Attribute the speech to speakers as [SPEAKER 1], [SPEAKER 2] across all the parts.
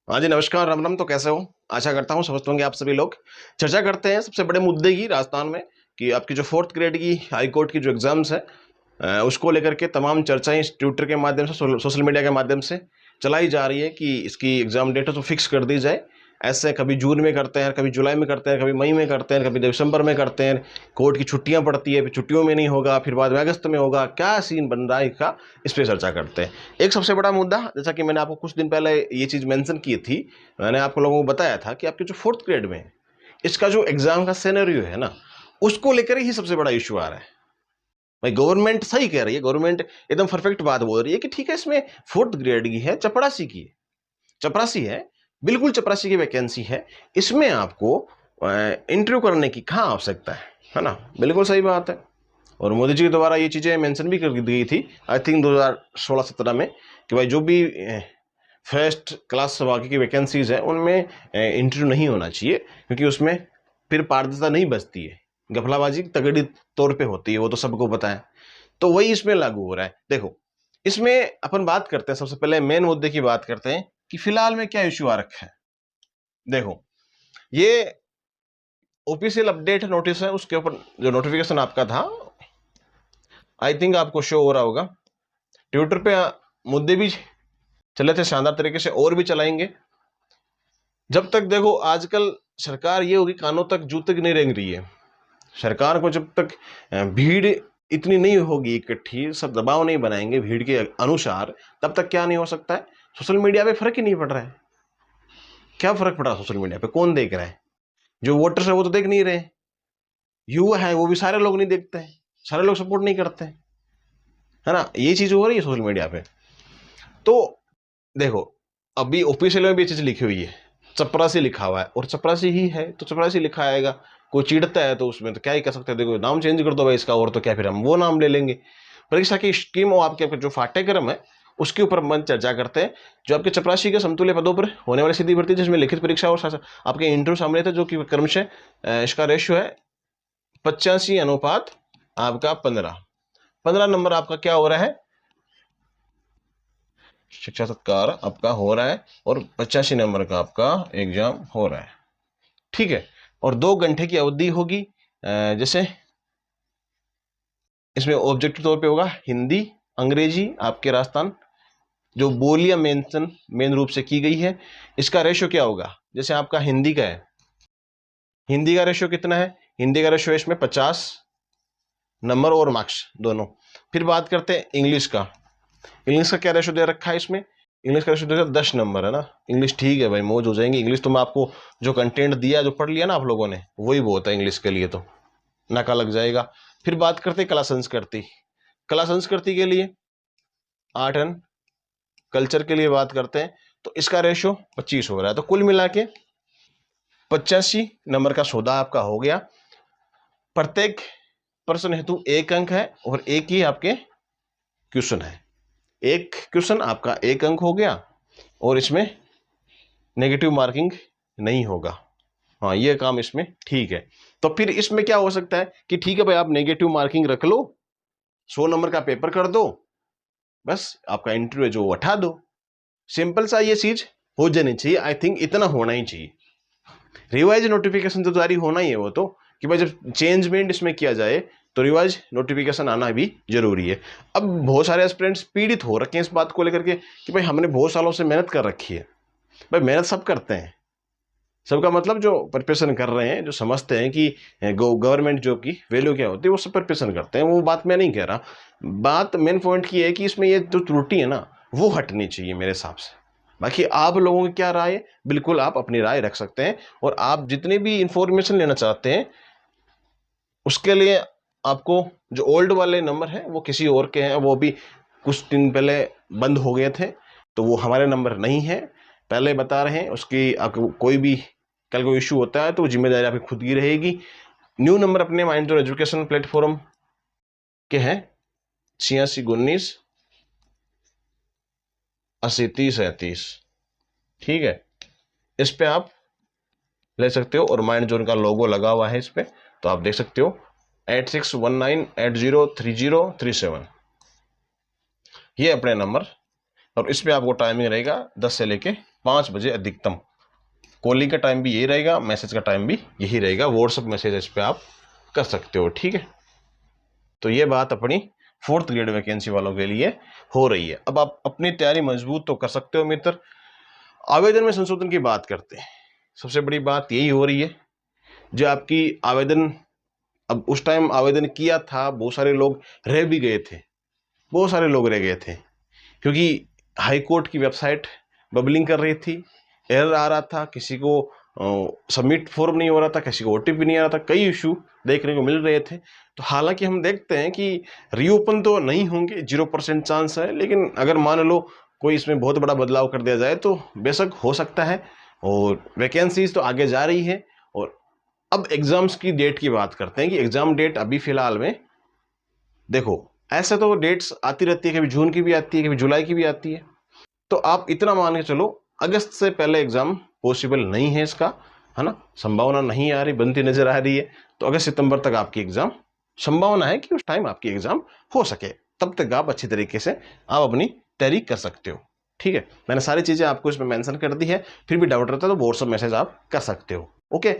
[SPEAKER 1] हाँ जी, नमस्कार, राम राम। तो कैसे हो? आशा करता हूँ समझते होंगे आप सभी लोग। चर्चा करते हैं सबसे बड़े मुद्दे की राजस्थान में कि आपकी जो फोर्थ ग्रेड की हाई कोर्ट की जो एग्जाम्स है उसको लेकर के तमाम चर्चाएं ट्विटर के माध्यम से सोशल मीडिया के माध्यम से चलाई जा रही है कि इसकी एग्जाम डेट तो फिक्स कर दी जाए। ऐसे कभी जून में करते हैं, कभी जुलाई में करते हैं, कभी मई में करते हैं, कभी दिसंबर में करते हैं। कोर्ट की छुट्टियां पड़ती है, फिर छुट्टियों में नहीं होगा, फिर बाद में अगस्त में होगा। क्या सीन बन रहा है इसका, इस पर चर्चा करते हैं। एक सबसे बड़ा मुद्दा, जैसा कि मैंने आपको कुछ दिन पहले ये चीज़ मेंशन की थी, मैंने आपको लोगों को बताया था कि आपके जो फोर्थ ग्रेड में है, इसका जो एग्जाम का सिनेरियो है ना, उसको लेकर ही सबसे बड़ा इशू आ रहा है। भाई गवर्नमेंट सही कह रही है, गवर्नमेंट एकदम परफेक्ट बात बोल रही है कि ठीक है, इसमें फोर्थ ग्रेड की है, चपरासी की है, चपरासी है, बिल्कुल चपरासी की वैकेंसी है। इसमें आपको इंटरव्यू करने की कहाँ आवश्यकता है ना? बिल्कुल सही बात है। और मोदी जी के द्वारा ये चीज़ें मेंशन भी कर दी गई थी, आई थिंक 2016-17 में, कि भाई जो भी फर्स्ट क्लास बाकी की वैकेंसीज है उनमें इंटरव्यू नहीं होना चाहिए, क्योंकि उसमें फिर पारदर्शिता नहीं बचती है, घपलाबाजी तगड़ी तौर पे होती है, वो तो सबको पता है। तो वही इसमें लागू हो रहा है। देखो, इसमें अपन बात करते हैं, सबसे पहले मेन मुद्दे की बात करते हैं कि फिलहाल में क्या इश्यू आ रखा है। देखो, ये ऑफिशियल अपडेट नोटिस है, उसके ऊपर जो नोटिफिकेशन आपका था, आई थिंक आपको शो हो रहा होगा। ट्विटर पे मुद्दे भी चले थे शानदार तरीके से, और भी चलाएंगे जब तक। देखो, आजकल सरकार ये होगी, कानों तक जू तक नहीं रेंग रही है। सरकार को जब तक भीड़ इतनी नहीं होगी इकट्ठी, सब दबाव नहीं बनाएंगे भीड़ के अनुसार, तब तक क्या नहीं हो सकता है। सोशल मीडिया पे फर्क ही नहीं पड़ रहा है। क्या फर्क पड़ा सोशल मीडिया पे? कौन देख रहा है? जो वोटर्स है वो तो देख नहीं रहे, युवा है वो भी सारे लोग नहीं देखते हैं, सारे लोग सपोर्ट नहीं करते हैं, है ना? ये चीज हो रही है सोशल मीडिया पे। तो देखो, अभी ऑफिशियल में भी ये चीज लिखी हुई है, चपरासी लिखा हुआ है, और चपरासी ही है तो चपरासी लिखा आएगा। कोई चिढ़ता है तो उसमें तो क्या ही कर सकते हैं, देखो नाम चेंज कर दो भाई इसका, और तो क्या, फिर हम वो नाम ले लेंगे। परीक्षा की स्कीम और आपके जो पाठ्यक्रम है उसके ऊपर मन चर्चा करते हैं। जो आपके चपरासी के समतुल्य पदों पर होने वाली सीधी भर्ती, जिसमें लिखित परीक्षा और आपके इंटरव्यू शामिल थे, जो कि क्रमशः इसका रेशियो है 85 अनुपात आपका 15 नंबर आपका क्या हो रहा है, शिक्षा सत्कार आपका हो रहा है, और 85 नंबर का आपका एग्जाम हो रहा है। ठीक है, और 2 घंटे की अवधि होगी। जैसे इसमें ऑब्जेक्टिव तौर पे होगा हिंदी, अंग्रेजी, आपके राजस्थान जो बोलियां मेन रूप से की गई है। इसका रेशियो क्या होगा? जैसे आपका हिंदी का है, हिंदी का रेशियो कितना है? हिंदी का रेशियो इसमें 50 नंबर और मार्क्स दोनों। फिर बात करते हैं इंग्लिश का। इंग्लिश का क्या रेशियो दे रखा है इसमें? इंग्लिश का रेशियो दे 10 नंबर, है ना? इंग्लिश ठीक है भाई, मौज हो जाएंगी। इंग्लिश तो मैं आपको जो कंटेंट दिया, जो पढ़ लिया ना आप लोगों ने, वही बहुत है इंग्लिश के लिए, तो नाका लग जाएगा। फिर बात करते हैं कला संस्कृति। कला संस्कृति के लिए 8 रन, कल्चर के लिए बात करते हैं तो इसका रेशियो 25 हो रहा है। तो कुल मिला के 85 नंबर का सौदा आपका हो गया। प्रत्येक प्रश्न हेतु 1 अंक है, और एक ही आपके क्वेश्चन है। एक क्वेश्चन आपका 1 अंक हो गया, और इसमें नेगेटिव मार्किंग नहीं होगा। हाँ, ये काम इसमें ठीक है। तो फिर इसमें क्या हो सकता है कि ठीक है भाई, आप नेगेटिव मार्किंग रख लो, 100 नंबर का पेपर कर दो, बस आपका इंटरव्यू जो उठा दो। सिंपल सा ये चीज हो जानी चाहिए। आई थिंक इतना होना ही चाहिए। रिवाइज नोटिफिकेशन तो जारी होना ही है, वो तो कि भाई जब चेंजमेंट इसमें किया जाए तो रिवाइज नोटिफिकेशन आना भी जरूरी है। अब बहुत सारे एस्पिरेंट्स पीड़ित हो रखे हैं इस बात को लेकर के कि भाई हमने बहुत सालों से मेहनत कर रखी है। भाई मेहनत सब करते हैं, सबका मतलब जो प्रिपरेशन कर रहे हैं, जो समझते हैं कि गवर्नमेंट जॉब की वैल्यू क्या होती है, वो सब प्रिपरेशन करते हैं। वो बात मैं नहीं कह रहा। बात मेन पॉइंट की है कि इसमें ये जो त्रुटि है ना, वो हटनी चाहिए मेरे हिसाब से। बाकी आप लोगों की क्या राय है, बिल्कुल आप अपनी राय रख सकते हैं। और आप जितने भी इंफॉर्मेशन लेना चाहते हैं उसके लिए आपको जो ओल्ड वाले नंबर हैं वो किसी और के हैं, वो भी कुछ दिन पहले बंद हो गए थे, तो वो हमारे नंबर नहीं है। पहले बता रहे हैं, उसकी आपको कोई भी कल कोई इशू होता है तो वो जिम्मेदारी आपकी खुद की रहेगी। न्यू नंबर अपने माइंड जो एजुकेशन प्लेटफॉर्म के हैं 86 19 80 30 37। ठीक है, इस पे आप ले सकते हो, और माइंड जोन का लोगो लगा हुआ है इस पे, तो आप देख सकते हो 8619803037, ये अपने नंबर। और इस पे आपको टाइमिंग रहेगा 10 से लेके 5 बजे अधिकतम। कॉलिंग का टाइम भी यही रहेगा, मैसेज का टाइम भी यही रहेगा। व्हाट्सअप मैसेज इस पर आप कर सकते हो, ठीक है। तो ये बात अपनी 4th ग्रेड वैकेंसी वालों के लिए हो रही है। अब आप अपनी तैयारी मजबूत तो कर सकते हो मित्र। आवेदन में संशोधन की बात करते हैं। सबसे बड़ी बात यही हो रही है, जो आपकी आवेदन, अब उस टाइम आवेदन किया था, बहुत सारे लोग रह भी गए थे, बहुत सारे लोग रह गए थे, क्योंकि हाई कोर्ट की वेबसाइट बबलिंग कर रही थी, एरर आ रहा था, किसी को सबमिट फॉर्म नहीं हो रहा था, किसी को ओटीपी नहीं आ रहा था, कई इशू देखने को मिल रहे थे। तो हालांकि हम देखते हैं कि रीओपन तो नहीं होंगे, 0% चांस है, लेकिन अगर मान लो कोई इसमें बहुत बड़ा बदलाव कर दिया जाए तो बेशक हो सकता है। और वैकेंसीज तो आगे जा रही है। और अब एग्जाम्स की डेट की बात करते हैं कि एग्जाम डेट अभी फिलहाल में देखो, ऐसे तो डेट्स आती रहती है, कभी जून की भी आती है, कभी जुलाई की भी आती है। तो आप इतना मान के चलो, अगस्त से पहले एग्जाम पॉसिबल नहीं है इसका, है ना, संभावना नहीं आ रही, बनती नजर आ रही है। तो अगस्त सितंबर तक आपकी एग्जाम, संभावना है कि उस टाइम आपकी एग्जाम हो सके, तब तक आप अच्छी तरीके से आप अपनी तैयारी कर सकते हो, ठीक है। मैंने सारी चीजें आपको इसमें मेंशन कर दी है, फिर भी डाउट रहता है तो व्हाट्सएप मैसेज आप कर सकते हो, ओके।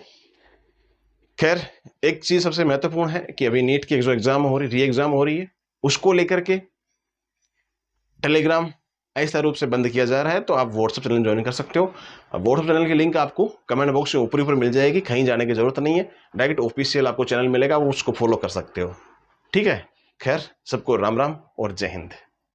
[SPEAKER 1] खैर, एक चीज सबसे महत्वपूर्ण है कि अभी नीट की जो एग्जाम हो रही, री एग्जाम हो रही है, उसको लेकर के टेलीग्राम ऐसा रूप से बंद किया जा रहा है। तो आप व्हाट्सएप चैनल ज्वाइन कर सकते हो। व्हाट्सएप चैनल की लिंक आपको कमेंट बॉक्स में ऊपर मिल जाएगी, कहीं जाने की जरूरत नहीं है, डायरेक्ट ऑफिशियल आपको चैनल मिलेगा, वो उसको फॉलो कर सकते हो, ठीक है। खैर, सबको राम राम और जय हिंद।